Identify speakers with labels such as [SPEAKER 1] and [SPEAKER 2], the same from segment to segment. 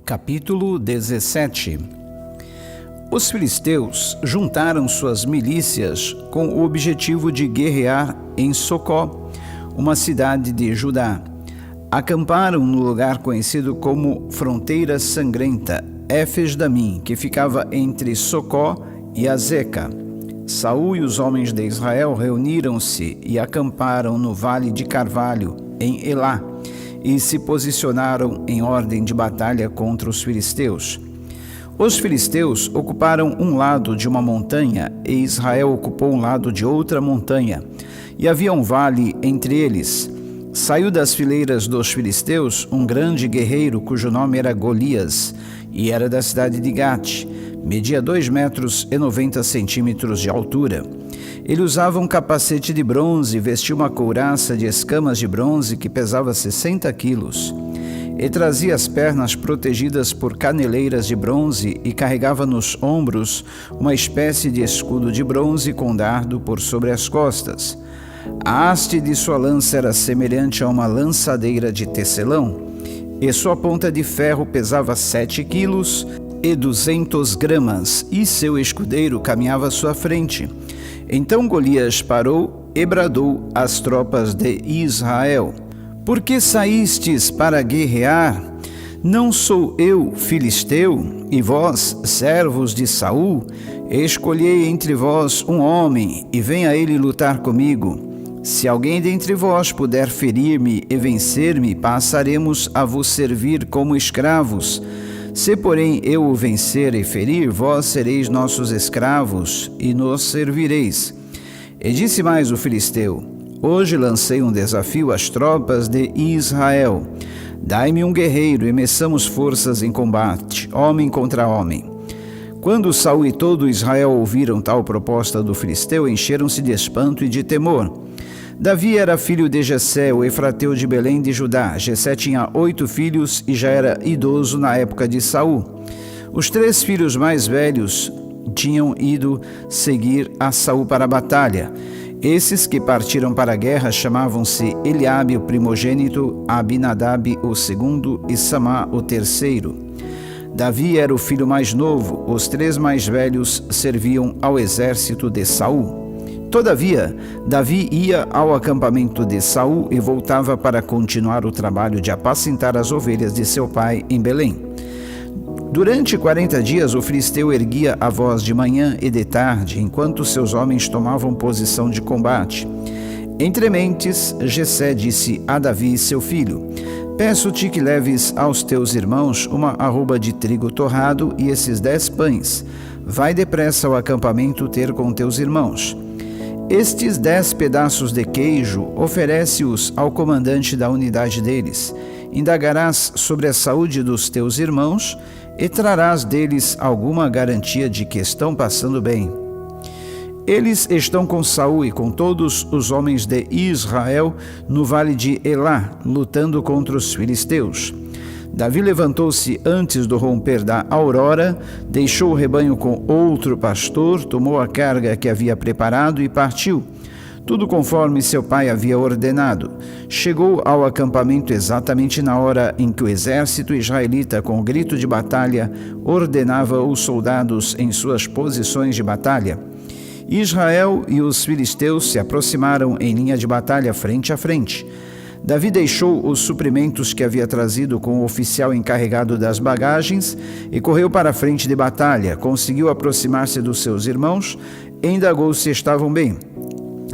[SPEAKER 1] Capítulo 17. Os filisteus juntaram suas milícias com o objetivo de guerrear em Socó, uma cidade de Judá. Acamparam no lugar conhecido como Fronteira Sangrenta, Éfes-Damim, que ficava entre Socó e Azeca. Saul e os homens de Israel reuniram-se e acamparam no Vale de Carvalho, em Elá, e se posicionaram em ordem de batalha contra os filisteus. Os filisteus ocuparam um lado de uma montanha e Israel ocupou um lado de outra montanha, e havia um vale entre eles. Saiu das fileiras dos filisteus um grande guerreiro cujo nome era Golias, e era da cidade de Gate. Media 2,90 metros de altura. Ele usava um capacete de bronze e vestia uma couraça de escamas de bronze que pesava 60 quilos. Ele trazia as pernas protegidas por caneleiras de bronze e carregava nos ombros uma espécie de escudo de bronze com dardo por sobre as costas. A haste de sua lança era semelhante a uma lançadeira de tecelão, e sua ponta de ferro pesava 7 quilos e 200 gramas, e seu escudeiro caminhava à sua frente. Então Golias parou e bradou às tropas de Israel: Por que saístes para guerrear? Não sou eu filisteu, e vós, servos de Saul? Escolhei entre vós um homem, e venha ele lutar comigo. Se alguém dentre vós puder ferir-me e vencer-me, passaremos a vos servir como escravos. Se, porém, eu o vencer e ferir, vós sereis nossos escravos e nos servireis. E disse mais o filisteu: Hoje lancei um desafio às tropas de Israel. Dai-me um guerreiro e meçamos forças em combate, homem contra homem. Quando Saul e todo Israel ouviram tal proposta do filisteu, encheram-se de espanto e de temor. Davi era filho de Jessé, o efrateu de Belém de Judá. Jessé tinha 8 filhos e já era idoso na época de Saul. Os 3 filhos mais velhos tinham ido seguir a Saul para a batalha. Esses que partiram para a guerra chamavam-se Eliabe, o primogênito, Abinadab, o segundo, e Samá, o terceiro. Davi era o filho mais novo. Os 3 mais velhos serviam ao exército de Saul. Todavia, Davi ia ao acampamento de Saul e voltava para continuar o trabalho de apacentar as ovelhas de seu pai em Belém. Durante 40 dias, o filisteu erguia a voz de manhã e de tarde, enquanto seus homens tomavam posição de combate. Entre mentes, Jessé disse a Davi, seu filho: Peço-te que leves aos teus irmãos uma arroba de trigo torrado e esses 10 pães. Vai depressa ao acampamento ter com teus irmãos. Estes 10 pedaços de queijo, oferece-os ao comandante da unidade deles. Indagarás sobre a saúde dos teus irmãos e trarás deles alguma garantia de que estão passando bem. Eles estão com Saul e com todos os homens de Israel no vale de Elá, lutando contra os filisteus. Davi levantou-se antes do romper da aurora, deixou o rebanho com outro pastor, tomou a carga que havia preparado e partiu. Tudo conforme seu pai havia ordenado. Chegou ao acampamento exatamente na hora em que o exército israelita, com o grito de batalha, ordenava os soldados em suas posições de batalha. Israel e os filisteus se aproximaram em linha de batalha frente a frente. Davi deixou os suprimentos que havia trazido com o oficial encarregado das bagagens e correu para a frente de batalha. Conseguiu aproximar-se dos seus irmãos e indagou se estavam bem.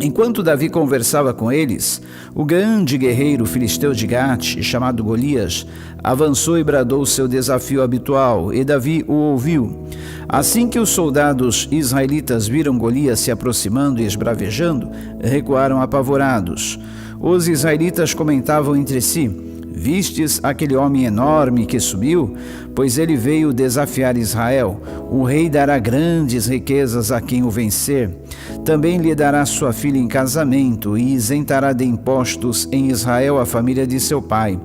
[SPEAKER 1] Enquanto Davi conversava com eles, o grande guerreiro filisteu de Gate, chamado Golias, avançou e bradou seu desafio habitual, e Davi o ouviu. Assim que os soldados israelitas viram Golias se aproximando e esbravejando, recuaram apavorados. Os israelitas comentavam entre si: Vistes aquele homem enorme que subiu? Pois ele veio desafiar Israel. O rei dará grandes riquezas a quem o vencer. Também lhe dará sua filha em casamento e isentará de impostos em Israel a família de seu pai.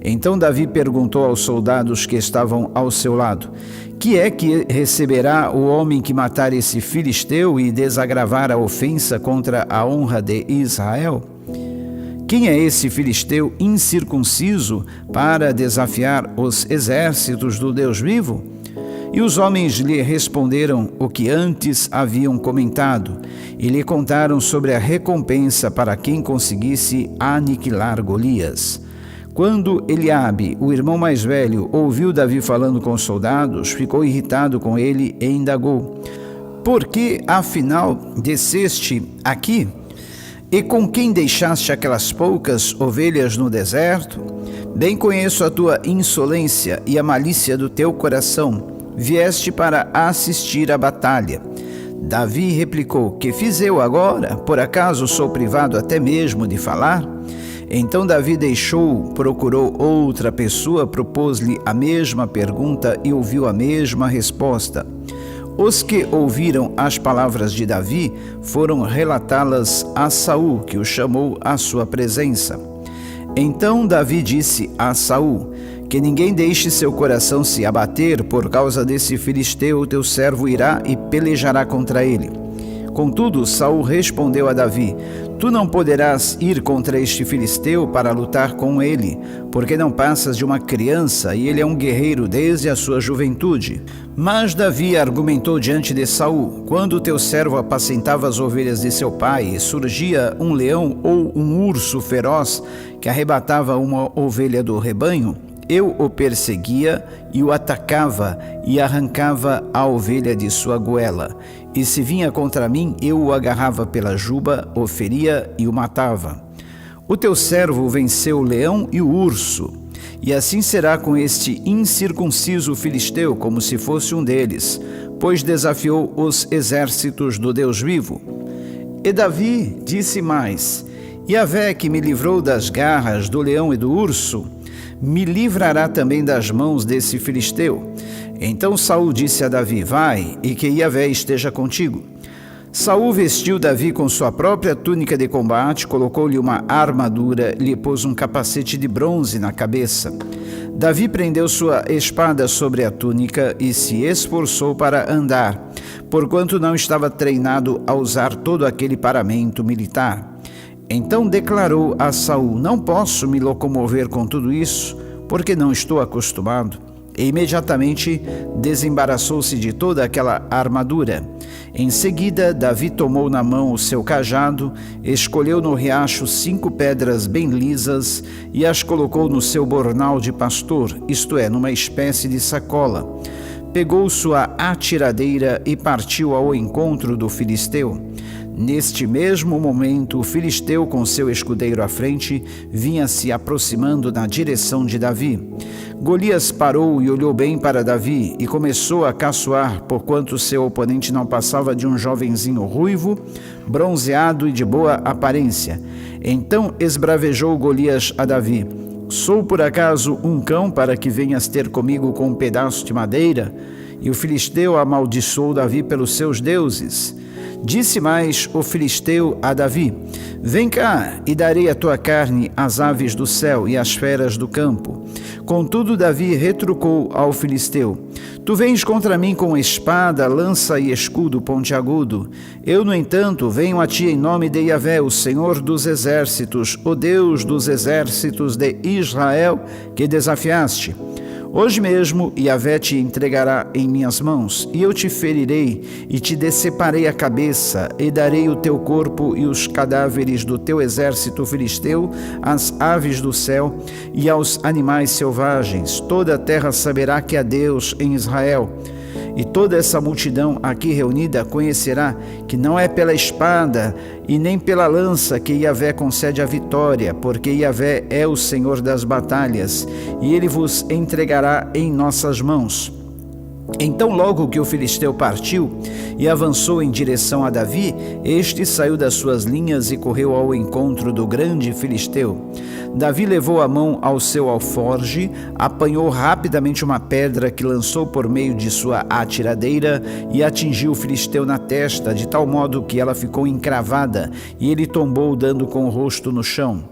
[SPEAKER 1] Então Davi perguntou aos soldados que estavam ao seu lado: Que é que receberá o homem que matar esse filisteu e desagravar a ofensa contra a honra de Israel? Quem é esse filisteu incircunciso para desafiar os exércitos do Deus vivo? E os homens lhe responderam o que antes haviam comentado, e lhe contaram sobre a recompensa para quem conseguisse aniquilar Golias. Quando Eliabe, o irmão mais velho, ouviu Davi falando com os soldados, ficou irritado com ele e indagou: por que, afinal, desceste aqui? E com quem deixaste aquelas poucas ovelhas no deserto? Bem conheço a tua insolência e a malícia do teu coração. Vieste para assistir à batalha. Davi replicou: que fiz eu agora? Por acaso sou privado até mesmo de falar? Então Davi procurou outra pessoa, propôs-lhe a mesma pergunta e ouviu a mesma resposta. Os que ouviram as palavras de Davi foram relatá-las a Saul, que o chamou à sua presença. Então Davi disse a Saul: que ninguém deixe seu coração se abater por causa desse filisteu, teu servo irá e pelejará contra ele. Contudo, Saul respondeu a Davi: tu não poderás ir contra este filisteu para lutar com ele, porque não passas de uma criança e ele é um guerreiro desde a sua juventude. Mas Davi argumentou diante de Saul: quando teu servo apacentava as ovelhas de seu pai e surgia um leão ou um urso feroz que arrebatava uma ovelha do rebanho, eu o perseguia e o atacava e arrancava a ovelha de sua goela. E se vinha contra mim, eu o agarrava pela juba, o feria e o matava. O teu servo venceu o leão e o urso, e assim será com este incircunciso filisteu, como se fosse um deles, pois desafiou os exércitos do Deus vivo. E Davi disse mais: Yahvé, que me livrou das garras do leão e do urso, me livrará também das mãos desse filisteu. Então Saul disse a Davi: vai, e que Yahvé esteja contigo. Saul vestiu Davi com sua própria túnica de combate, colocou-lhe uma armadura, lhe pôs um capacete de bronze na cabeça. Davi prendeu sua espada sobre a túnica e se esforçou para andar, porquanto não estava treinado a usar todo aquele paramento militar. Então declarou a Saul: não posso me locomover com tudo isso, porque não estou acostumado. E imediatamente desembaraçou-se de toda aquela armadura. Em seguida, Davi tomou na mão o seu cajado, escolheu no riacho 5 pedras bem lisas e as colocou no seu bornal de pastor, isto é, numa espécie de sacola. Pegou sua atiradeira e partiu ao encontro do filisteu. Neste mesmo momento, o filisteu, com seu escudeiro à frente, vinha se aproximando na direção de Davi. Golias parou e olhou bem para Davi e começou a caçoar, porquanto seu oponente não passava de um jovenzinho ruivo, bronzeado e de boa aparência. Então esbravejou Golias a Davi: sou por acaso um cão para que venhas ter comigo com um pedaço de madeira? E o filisteu amaldiçoou Davi pelos seus deuses. Disse mais o filisteu a Davi: vem cá, e darei a tua carne às aves do céu e às feras do campo. Contudo, Davi retrucou ao filisteu: tu vens contra mim com espada, lança e escudo pontiagudo. Eu, no entanto, venho a ti em nome de Yahvé, o Senhor dos exércitos, o Deus dos exércitos de Israel, que desafiaste. Hoje mesmo Yahvé te entregará em minhas mãos, e eu te ferirei, e te deceparei a cabeça, e darei o teu corpo e os cadáveres do teu exército filisteu às aves do céu e aos animais selvagens. Toda a terra saberá que há Deus em Israel. E toda essa multidão aqui reunida conhecerá que não é pela espada e nem pela lança que Yahvé concede a vitória, porque Yahvé é o Senhor das batalhas, e ele vos entregará em nossas mãos. Então, logo que o filisteu partiu e avançou em direção a Davi, este saiu das suas linhas e correu ao encontro do grande filisteu. Davi levou a mão ao seu alforge, apanhou rapidamente uma pedra que lançou por meio de sua atiradeira e atingiu o filisteu na testa, de tal modo que ela ficou encravada, e ele tombou dando com o rosto no chão.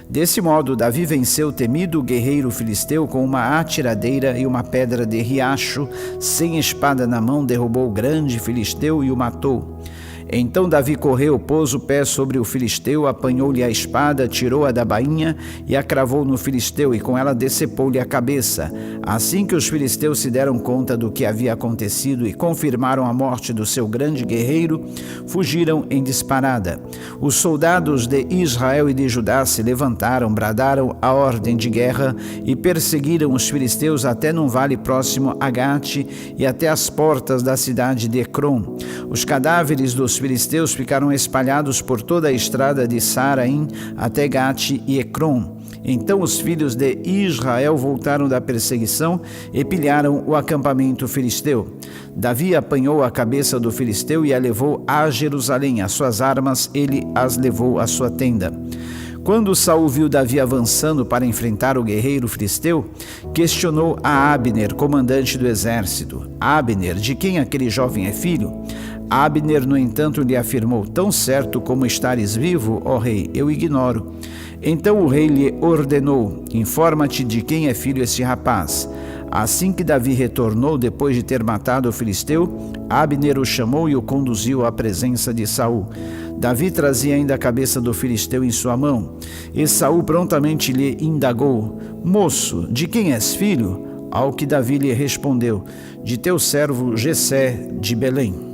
[SPEAKER 1] Desse modo, Davi venceu o temido guerreiro filisteu com uma atiradeira e uma pedra de riacho. Sem espada na mão, derrubou o grande filisteu e o matou. Então Davi correu, pôs o pé sobre o filisteu, apanhou-lhe a espada, tirou-a da bainha e a cravou no filisteu, e com ela decepou-lhe a cabeça. Assim que os filisteus se deram conta do que havia acontecido e confirmaram a morte do seu grande guerreiro, fugiram em disparada. Os soldados de Israel e de Judá se levantaram, bradaram a ordem de guerra e perseguiram os filisteus até num vale próximo a Gate e até as portas da cidade de Ecrom. Os cadáveres dos filisteus ficaram espalhados por toda a estrada de Saaraim até Gate e Ecrom. Então os filhos de Israel voltaram da perseguição e pilharam o acampamento filisteu. Davi apanhou a cabeça do filisteu e a levou a Jerusalém. As suas armas ele as levou à sua tenda. Quando Saul viu Davi avançando para enfrentar o guerreiro filisteu, questionou a Abner, comandante do exército. Abner, de quem aquele jovem é filho? Abner, no entanto, lhe afirmou: tão certo como estares vivo, ó rei, eu ignoro. Então o rei lhe ordenou: informa-te de quem é filho esse rapaz. Assim que Davi retornou, depois de ter matado o filisteu, Abner o chamou e o conduziu à presença de Saul. Davi trazia ainda a cabeça do filisteu em sua mão, e Saul prontamente lhe indagou: moço, de quem és filho? Ao que Davi lhe respondeu: de teu servo Jessé de Belém.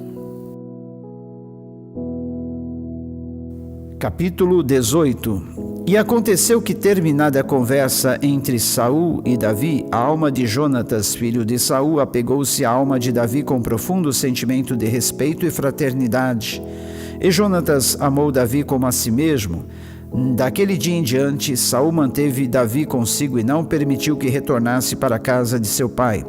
[SPEAKER 1] Capítulo 18. E aconteceu que, terminada a conversa entre Saul e Davi, a alma de Jonatas, filho de Saul, apegou-se à alma de Davi com profundo sentimento de respeito e fraternidade. E Jonatas amou Davi como a si mesmo. Daquele dia em diante, Saul manteve Davi consigo e não permitiu que retornasse para a casa de seu pai.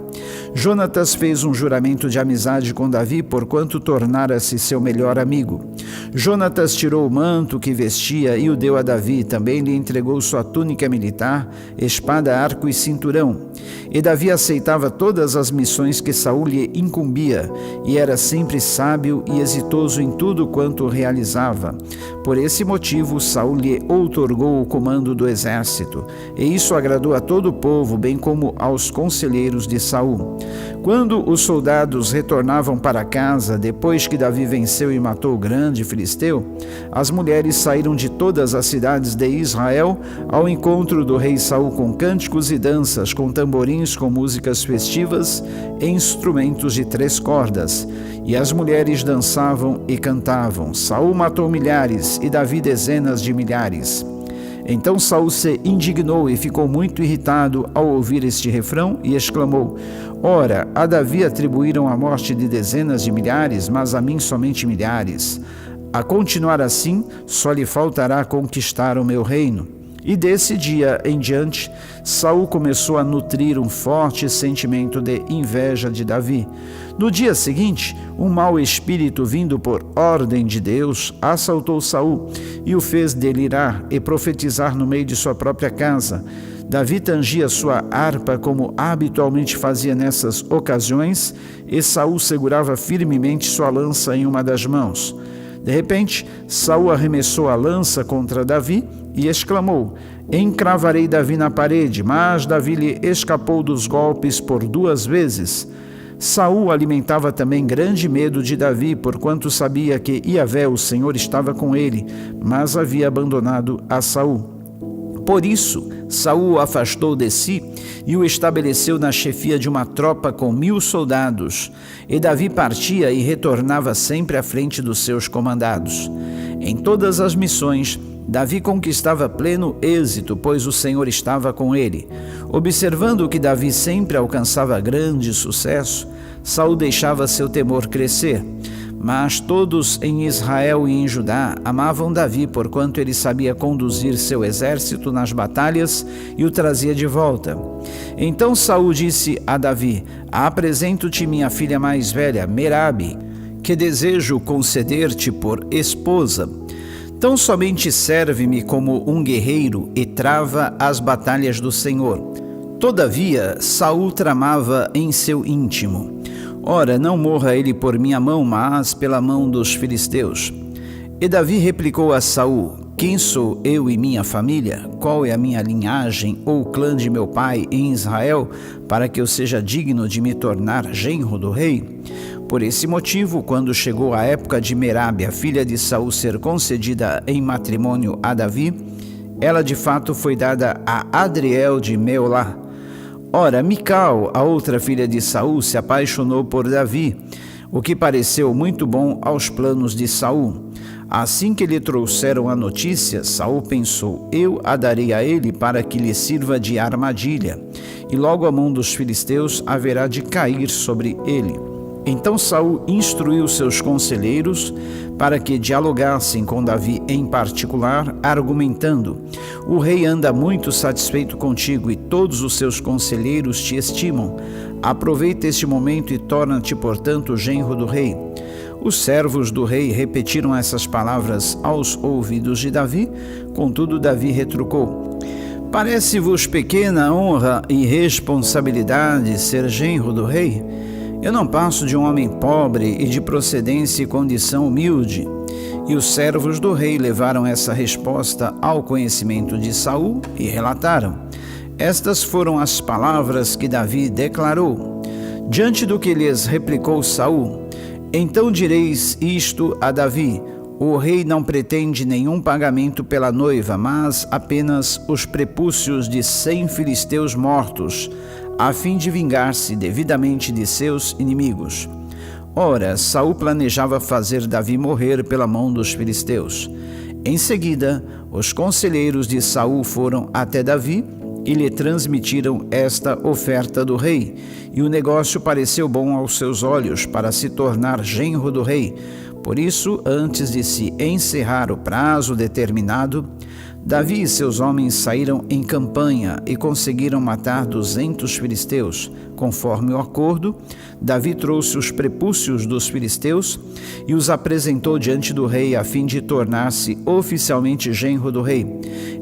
[SPEAKER 1] Jonatas fez um juramento de amizade com Davi, porquanto tornara-se seu melhor amigo. Jonatas tirou o manto que vestia e o deu a Davi. Também lhe entregou sua túnica militar, espada, arco e cinturão. E Davi aceitava todas as missões que Saul lhe incumbia, e era sempre sábio e exitoso em tudo quanto realizava. Por esse motivo, Saul lhe outorgou o comando do exército, e isso agradou a todo o povo, bem como aos conselheiros de Saul. Quando os soldados retornavam para casa, depois que Davi venceu e matou o grande filisteu, as mulheres saíram de todas as cidades de Israel ao encontro do rei Saul com cânticos e danças, com tamborins, com músicas festivas e instrumentos de 3 cordas. E as mulheres dançavam e cantavam. Saul matou milhares e Davi dezenas de milhares. Então Saul se indignou e ficou muito irritado ao ouvir este refrão e exclamou: ora, a Davi atribuíram a morte de dezenas de milhares, mas a mim somente milhares. A continuar assim, só lhe faltará conquistar o meu reino. E desse dia em diante, Saul começou a nutrir um forte sentimento de inveja de Davi. No dia seguinte, um mau espírito vindo por ordem de Deus assaltou Saul e o fez delirar e profetizar no meio de sua própria casa. Davi tangia sua harpa como habitualmente fazia nessas ocasiões, e Saul segurava firmemente sua lança em uma das mãos. De repente, Saul arremessou a lança contra Davi e exclamou: encravarei Davi na parede, mas Davi lhe escapou dos golpes por 2 vezes. Saul alimentava também grande medo de Davi, porquanto sabia que Iavé, o Senhor, estava com ele, mas havia abandonado a Saul. Por isso, Saul o afastou de si e o estabeleceu na chefia de uma tropa com 1000 soldados. E Davi partia e retornava sempre à frente dos seus comandados. Em todas as missões, Davi conquistava pleno êxito, pois o Senhor estava com ele. Observando que Davi sempre alcançava grande sucesso, Saul deixava seu temor crescer. Mas todos em Israel e em Judá amavam Davi, porquanto ele sabia conduzir seu exército nas batalhas e o trazia de volta. Então Saul disse a Davi: apresento-te minha filha mais velha, Merabe, que desejo conceder-te por esposa. Tão somente serve-me como um guerreiro e trava as batalhas do Senhor. Todavia, Saul tramava em seu íntimo: ora, não morra ele por minha mão, mas pela mão dos filisteus. E Davi replicou a Saul: Quem sou eu e minha família? Qual é a minha linhagem ou o clã de meu pai em Israel, para que eu seja digno de me tornar genro do rei? Por esse motivo, quando chegou a época de Merabe, a filha de Saul, ser concedida em matrimônio a Davi, ela de fato foi dada a Adriel de Meolá. Ora, Mical, a outra filha de Saul, se apaixonou por Davi, o que pareceu muito bom aos planos de Saul. Assim que lhe trouxeram a notícia, Saul pensou: eu a darei a ele para que lhe sirva de armadilha, e logo a mão dos filisteus haverá de cair sobre ele. Então Saul instruiu seus conselheiros para que dialogassem com Davi em particular, argumentando: o rei anda muito satisfeito contigo e todos os seus conselheiros te estimam. Aproveita este momento e torna-te, portanto, genro do rei. Os servos do rei repetiram essas palavras aos ouvidos de Davi, contudo Davi retrucou: parece-vos pequena honra e responsabilidade ser genro do rei? Eu não passo de um homem pobre e de procedência e condição humilde. E os servos do rei levaram essa resposta ao conhecimento de Saul e relataram. Estas foram as palavras que Davi declarou. Diante do que lhes replicou Saul: então direis isto a Davi: o rei não pretende nenhum pagamento pela noiva, mas apenas os prepúcios de 100 filisteus mortos, a fim de vingar-se devidamente de seus inimigos. Ora, Saul planejava fazer Davi morrer pela mão dos filisteus. Em seguida, os conselheiros de Saul foram até Davi e lhe transmitiram esta oferta do rei, e o negócio pareceu bom aos seus olhos para se tornar genro do rei. Por isso, antes de se encerrar o prazo determinado, Davi e seus homens saíram em campanha e conseguiram matar 200 filisteus. Conforme o acordo, Davi trouxe os prepúcios dos filisteus e os apresentou diante do rei a fim de tornar-se oficialmente genro do rei.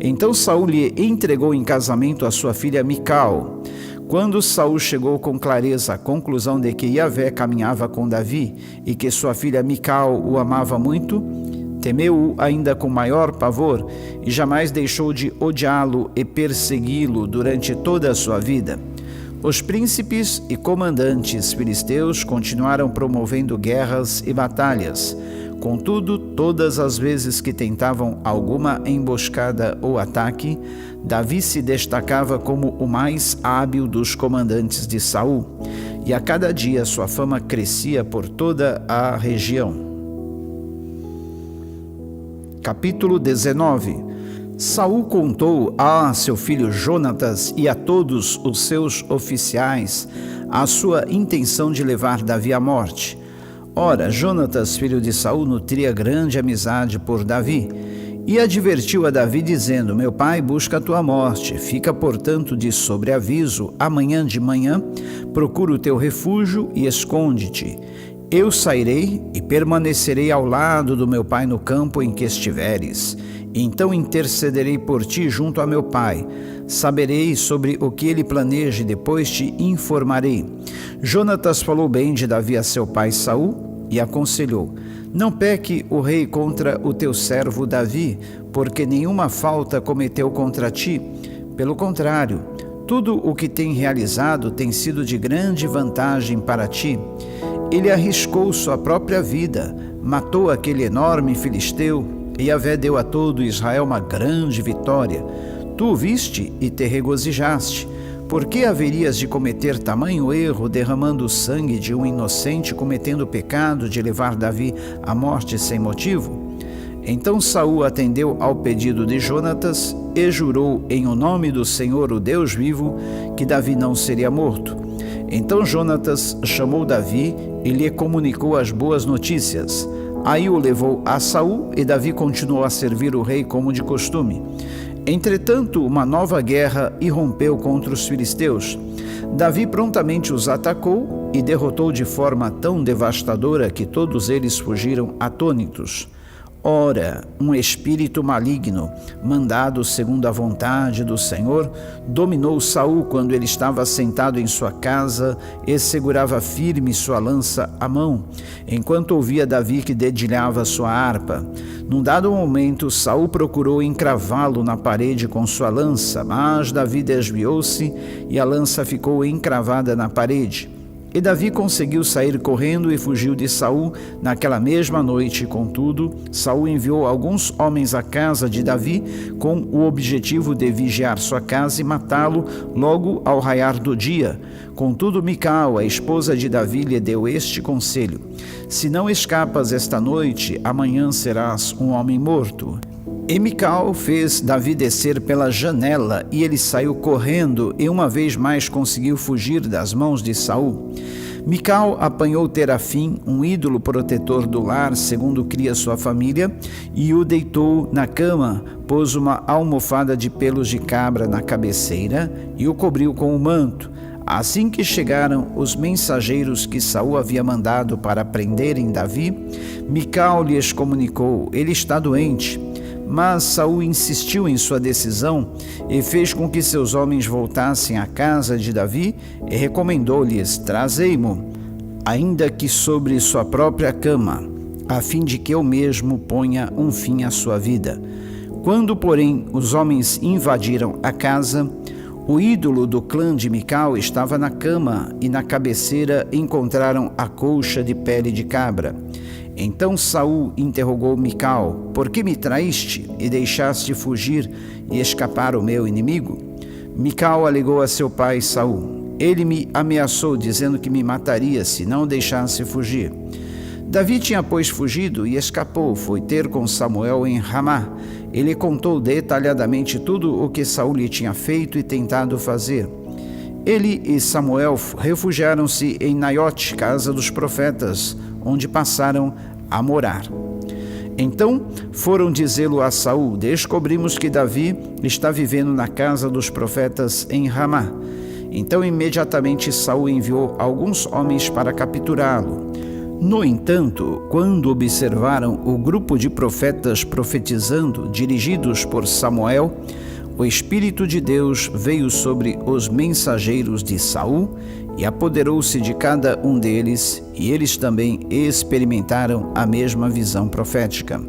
[SPEAKER 1] Então Saul lhe entregou em casamento a sua filha Mical. Quando Saul chegou com clareza à conclusão de que Yahvé caminhava com Davi e que sua filha Mical o amava muito, temeu-o ainda com maior pavor e jamais deixou de odiá-lo e persegui-lo durante toda a sua vida. Os príncipes e comandantes filisteus continuaram promovendo guerras e batalhas. Contudo, todas as vezes que tentavam alguma emboscada ou ataque, Davi se destacava como o mais hábil dos comandantes de Saul, e a cada dia sua fama crescia por toda a região. Capítulo 19. Saul contou a seu filho Jonatas e a todos os seus oficiais a sua intenção de levar Davi à morte. Ora, Jonatas, filho de Saul, nutria grande amizade por Davi e advertiu a Davi dizendo: meu pai busca a tua morte, fica portanto de sobreaviso, amanhã de manhã procura o teu refúgio e esconde-te. Eu sairei e permanecerei ao lado do meu pai no campo em que estiveres. Então intercederei por ti junto a meu pai. Saberei sobre o que ele planeja e depois te informarei. Jonatas falou bem de Davi a seu pai Saul e aconselhou: não peque o rei contra o teu servo Davi, porque nenhuma falta cometeu contra ti. Pelo contrário, tudo o que tem realizado tem sido de grande vantagem para ti. Ele arriscou sua própria vida, matou aquele enorme filisteu, e Yahvé deu a todo Israel uma grande vitória. Tu o viste e te regozijaste. Por que haverias de cometer tamanho erro, derramando o sangue de um inocente, cometendo o pecado de levar Davi à morte sem motivo? Então Saul atendeu ao pedido de Jonatas e jurou em o nome do Senhor, o Deus vivo, que Davi não seria morto. Então Jonatas chamou Davi e lhe comunicou as boas notícias. Aí o levou a Saul e Davi continuou a servir o rei como de costume. Entretanto, uma nova guerra irrompeu contra os filisteus. Davi prontamente os atacou e derrotou de forma tão devastadora que todos eles fugiram atônitos. Ora, um espírito maligno, mandado segundo a vontade do Senhor, dominou Saul quando ele estava sentado em sua casa e segurava firme sua lança à mão, enquanto ouvia Davi que dedilhava sua harpa. Num dado momento, Saul procurou encravá-lo na parede com sua lança, mas Davi desviou-se e a lança ficou encravada na parede. E Davi conseguiu sair correndo e fugiu de Saul naquela mesma noite. Contudo, Saul enviou alguns homens à casa de Davi com o objetivo de vigiar sua casa e matá-lo logo ao raiar do dia. Contudo, Mical, a esposa de Davi, lhe deu este conselho: se não escapas esta noite, amanhã serás um homem morto. E Mical fez Davi descer pela janela, e ele saiu correndo e uma vez mais conseguiu fugir das mãos de Saul. Mical apanhou Terafim, um ídolo protetor do lar, segundo cria sua família, e o deitou na cama, pôs uma almofada de pelos de cabra na cabeceira e o cobriu com o manto. Assim que chegaram os mensageiros que Saul havia mandado para prenderem Davi, Mical lhes comunicou: ele está doente. Mas Saul insistiu em sua decisão e fez com que seus homens voltassem à casa de Davi e recomendou-lhes: trazei-mo, ainda que sobre sua própria cama, a fim de que eu mesmo ponha um fim à sua vida. Quando, porém, os homens invadiram a casa, o ídolo do clã de Mical estava na cama e na cabeceira encontraram a colcha de pele de cabra. Então Saul interrogou Mical: por que me traíste e deixaste fugir e escapar o meu inimigo? Mical alegou a seu pai Saul: ele me ameaçou, dizendo que me mataria se não o deixasse fugir. Davi tinha, pois, fugido e escapou, foi ter com Samuel em Ramá. Ele contou detalhadamente tudo o que Saul lhe tinha feito e tentado fazer. Ele e Samuel refugiaram-se em Naiote, casa dos profetas, onde passaram a morar. Então foram dizê-lo a Saul: descobrimos que Davi está vivendo na casa dos profetas em Ramá. Então imediatamente Saul enviou alguns homens para capturá-lo. No entanto, quando observaram o grupo de profetas profetizando, dirigidos por Samuel, o Espírito de Deus veio sobre os mensageiros de Saul e apoderou-se de cada um deles, e eles também experimentaram a mesma visão profética.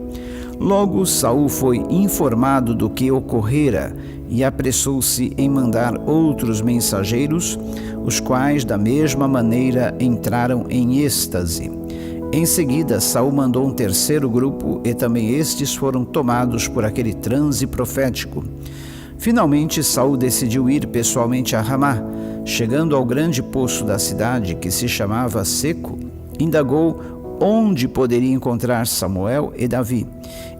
[SPEAKER 1] Logo Saul foi informado do que ocorrera e apressou-se em mandar outros mensageiros, os quais da mesma maneira entraram em êxtase. Em seguida, Saul mandou um terceiro grupo e também estes foram tomados por aquele transe profético. Finalmente, Saul decidiu ir pessoalmente a Ramá. Chegando ao grande poço da cidade, que se chamava Seco, indagou onde poderia encontrar Samuel e Davi.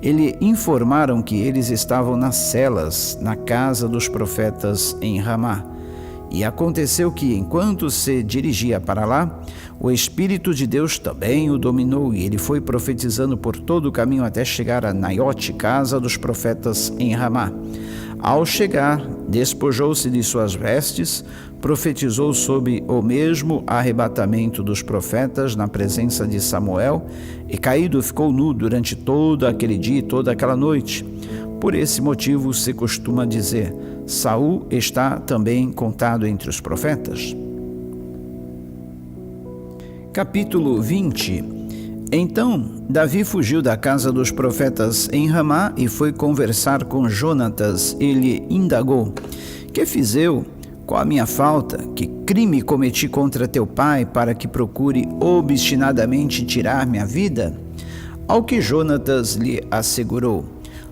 [SPEAKER 1] Eles informaram que eles estavam nas celas, na casa dos profetas em Ramá. E aconteceu que, enquanto se dirigia para lá, o Espírito de Deus também o dominou, e ele foi profetizando por todo o caminho até chegar a Naiote, casa dos profetas em Ramá. Ao chegar, despojou-se de suas vestes, profetizou sobre o mesmo arrebatamento dos profetas na presença de Samuel, e caído ficou nu durante todo aquele dia e toda aquela noite. Por esse motivo se costuma dizer: Saul está também contado entre os profetas. Capítulo 20. Então Davi fugiu da casa dos profetas em Ramá e foi conversar com Jonatas. Ele indagou: que fiz eu? Qual a minha falta? Que crime cometi contra teu pai para que procure obstinadamente tirar minha vida? Ao que Jonatas lhe assegurou: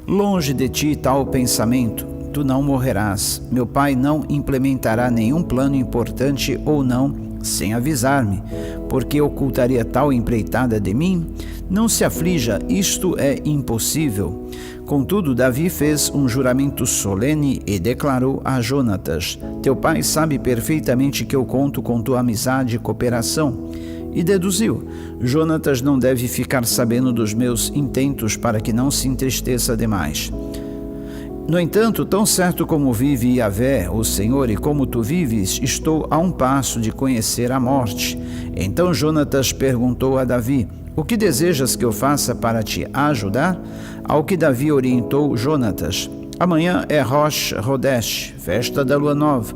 [SPEAKER 1] longe de ti tal pensamento, tu não morrerás. Meu pai não implementará nenhum plano importante ou não, sem avisar-me, porque ocultaria tal empreitada de mim? Não se aflija, isto é impossível. Contudo, Davi fez um juramento solene e declarou a Jonatas: teu pai sabe perfeitamente que eu conto com tua amizade e cooperação. E deduziu: Jonatas não deve ficar sabendo dos meus intentos para que não se entristeça demais. No entanto, tão certo como vive Yahvé, o Senhor, e como tu vives, estou a um passo de conhecer a morte. Então Jonatas perguntou a Davi: o que desejas que eu faça para te ajudar? Ao que Davi orientou Jonatas: amanhã é Rosh Hodesh, festa da lua nova,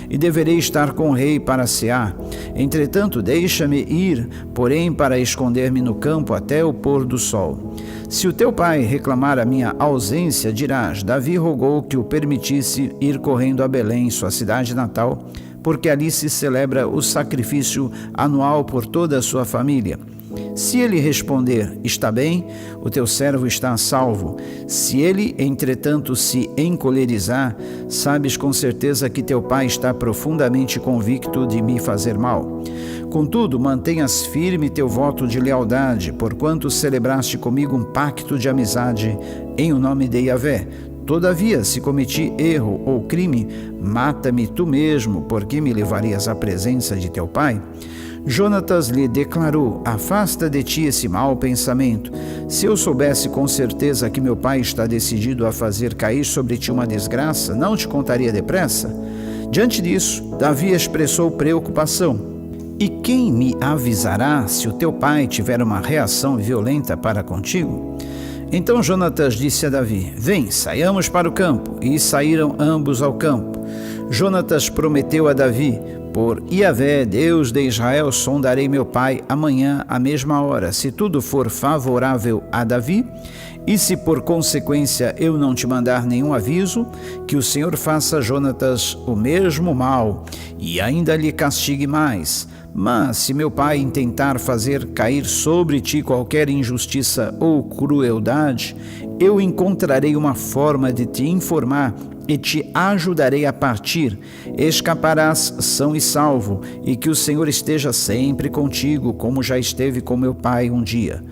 [SPEAKER 1] e deverei estar com o rei para cear. Entretanto, deixa-me ir, porém, para esconder-me no campo até o pôr do sol. Se o teu pai reclamar a minha ausência, dirás: Davi rogou que o permitisse ir correndo a Belém, sua cidade natal, porque ali se celebra o sacrifício anual por toda a sua família. Se ele responder: está bem, o teu servo está salvo. Se ele, entretanto, se encolerizar, sabes com certeza que teu pai está profundamente convicto de me fazer mal. Contudo, mantenhas firme teu voto de lealdade, porquanto celebraste comigo um pacto de amizade em o nome de Yahvé. Todavia, se cometi erro ou crime, mata-me tu mesmo, porque me levarias à presença de teu pai. Jonatas lhe declarou: afasta de ti esse mau pensamento. Se eu soubesse com certeza que meu pai está decidido a fazer cair sobre ti uma desgraça, não te contaria depressa? Diante disso, Davi expressou preocupação. E quem me avisará se o teu pai tiver uma reação violenta para contigo? Então Jonatas disse a Davi: vem, saiamos para o campo. E saíram ambos ao campo. Jonatas prometeu a Davi: por Yahvé, Deus de Israel, sondarei meu pai amanhã à mesma hora, se tudo for favorável a Davi, e se por consequência eu não te mandar nenhum aviso, que o Senhor faça a Jonatas o mesmo mal, e ainda lhe castigue mais. Mas se meu pai intentar fazer cair sobre ti qualquer injustiça ou crueldade, eu encontrarei uma forma de te informar e te ajudarei a partir. Escaparás são e salvo, e que o Senhor esteja sempre contigo, como já esteve com meu pai um dia.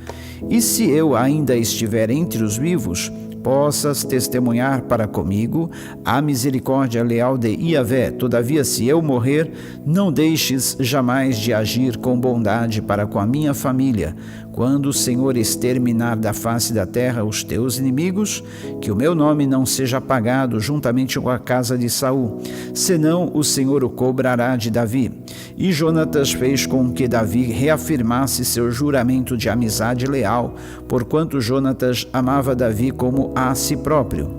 [SPEAKER 1] E se eu ainda estiver entre os vivos, possas testemunhar para comigo a misericórdia leal de Yahvé. Todavia, se eu morrer, não deixes jamais de agir com bondade para com a minha família. Quando o Senhor exterminar da face da terra os teus inimigos, que o meu nome não seja apagado juntamente com a casa de Saul, senão o Senhor o cobrará de Davi. E Jonatas fez com que Davi reafirmasse seu juramento de amizade leal, porquanto Jonatas amava Davi como a si próprio.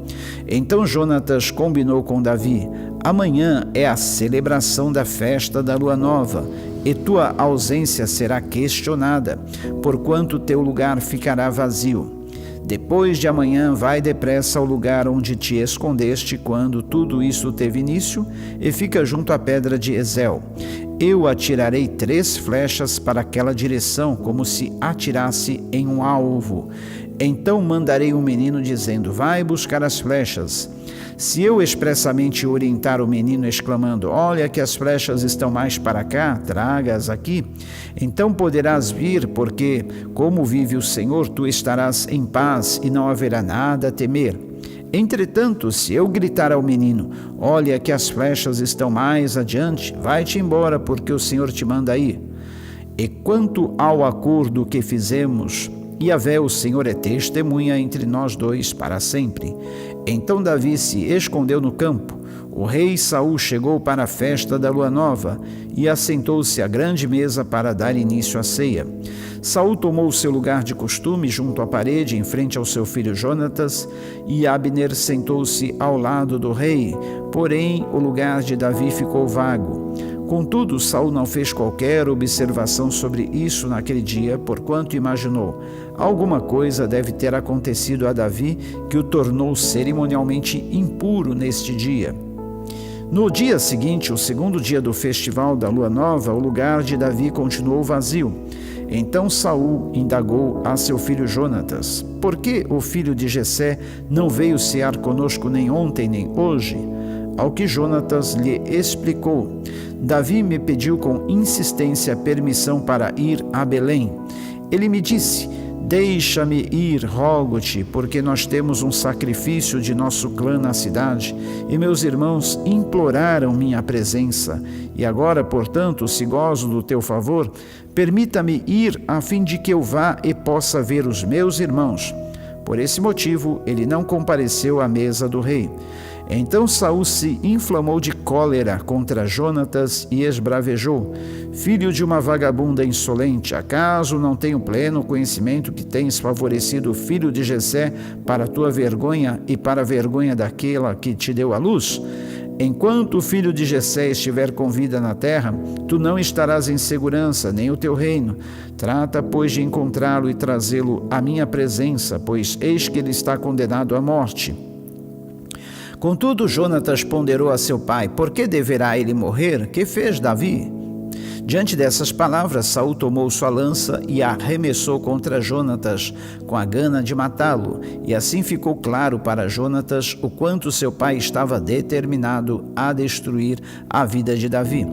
[SPEAKER 1] Então Jonatas combinou com Davi: amanhã é a celebração da festa da lua nova, e tua ausência será questionada, porquanto teu lugar ficará vazio. Depois de amanhã, vai depressa ao lugar onde te escondeste quando tudo isso teve início, e fica junto à pedra de Ezel. Eu atirarei 3 flechas para aquela direção, como se atirasse em um alvo. Então mandarei um menino dizendo: vai buscar as flechas. Se eu expressamente orientar o menino exclamando: olha que as flechas estão mais para cá, traga-as aqui, então poderás vir, porque, como vive o Senhor, tu estarás em paz e não haverá nada a temer. Entretanto, se eu gritar ao menino: olha que as flechas estão mais adiante, vai-te embora, porque o Senhor te manda ir. E quanto ao acordo que fizemos, Yahvé, o Senhor, é testemunha entre nós dois para sempre. Então Davi se escondeu no campo. O rei Saul chegou para a festa da lua nova e assentou-se à grande mesa para dar início à ceia. Saul tomou o seu lugar de costume junto à parede, em frente ao seu filho Jonatas, e Abner sentou-se ao lado do rei, porém o lugar de Davi ficou vago. Contudo, Saul não fez qualquer observação sobre isso naquele dia, porquanto imaginou: alguma coisa deve ter acontecido a Davi que o tornou cerimonialmente impuro neste dia. No dia seguinte, o segundo dia do festival da lua nova, o lugar de Davi continuou vazio. Então Saul indagou a seu filho Jonatas: por que o filho de Jessé não veio cear conosco nem ontem nem hoje? Ao que Jonatas lhe explicou: Davi me pediu com insistência permissão para ir a Belém. Ele me disse: deixa-me ir, rogo-te, porque nós temos um sacrifício de nosso clã na cidade, e meus irmãos imploraram minha presença. E agora, portanto, se gozo do teu favor, permita-me ir a fim de que eu vá e possa ver os meus irmãos. Por esse motivo, ele não compareceu à mesa do rei. Então Saul se inflamou de cólera contra Jonatas e esbravejou: filho de uma vagabunda insolente, acaso não tenho pleno conhecimento que tens favorecido o filho de Jessé para a tua vergonha e para a vergonha daquela que te deu a luz? Enquanto o filho de Jessé estiver com vida na terra, tu não estarás em segurança, nem o teu reino. Trata, pois, de encontrá-lo e trazê-lo à minha presença, pois eis que ele está condenado à morte. Contudo, Jonatas ponderou a seu pai: por que deverá ele morrer? Que fez Davi? Diante dessas palavras, Saul tomou sua lança e arremessou contra Jonatas, com a gana de matá-lo, e assim ficou claro para Jonatas o quanto seu pai estava determinado a destruir a vida de Davi.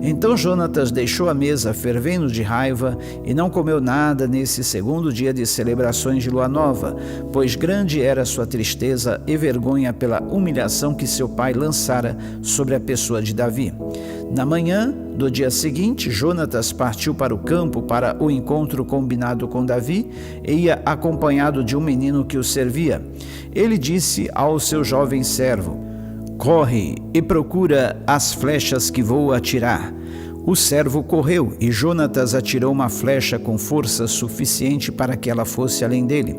[SPEAKER 1] Então Jonatas deixou a mesa fervendo de raiva e não comeu nada nesse segundo dia de celebrações de lua nova, pois grande era sua tristeza e vergonha pela humilhação que seu pai lançara sobre a pessoa de Davi. Na manhã do dia seguinte, Jonatas partiu para o campo para o encontro combinado com Davi e ia acompanhado de um menino que o servia. Ele disse ao seu jovem servo: corre e procura as flechas que vou atirar. O servo correu e Jonatas atirou uma flecha com força suficiente para que ela fosse além dele.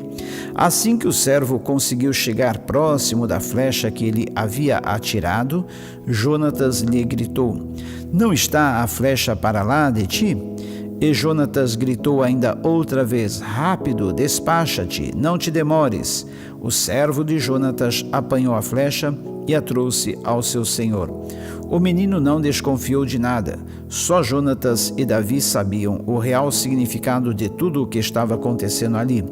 [SPEAKER 1] Assim que o servo conseguiu chegar próximo da flecha que ele havia atirado, Jonatas lhe gritou: não está a flecha para lá de ti? E Jonatas gritou ainda outra vez: rápido, despacha-te, não te demores. O servo de Jonatas apanhou a flecha e a trouxe ao seu senhor. O menino não desconfiou de nada. Só Jonatas e Davi sabiam o real significado de tudo o que estava acontecendo ali.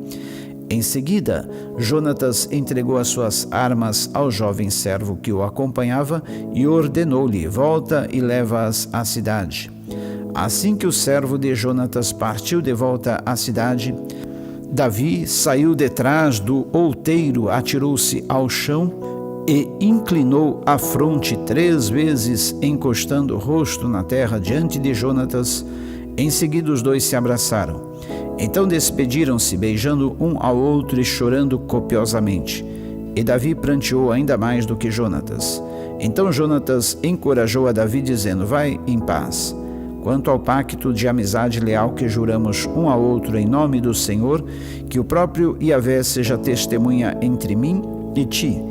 [SPEAKER 1] Em seguida, Jonatas entregou as suas armas ao jovem servo que o acompanhava e ordenou-lhe: volta e leva-as à cidade. Assim que o servo de Jonatas partiu de volta à cidade, Davi saiu detrás do outeiro, atirou-se ao chão e inclinou a fronte 3 vezes, encostando o rosto na terra diante de Jonatas. Em seguida, os dois se abraçaram. Então despediram-se, beijando um ao outro e chorando copiosamente. E Davi pranteou ainda mais do que Jonatas. Então Jonatas encorajou a Davi, dizendo: vai em paz. Quanto ao pacto de amizade leal que juramos um ao outro em nome do Senhor, que o próprio Yahvé seja testemunha entre mim e ti,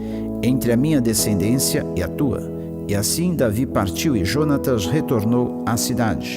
[SPEAKER 1] entre a minha descendência e a tua. E assim Davi partiu e Jonatas retornou à cidade.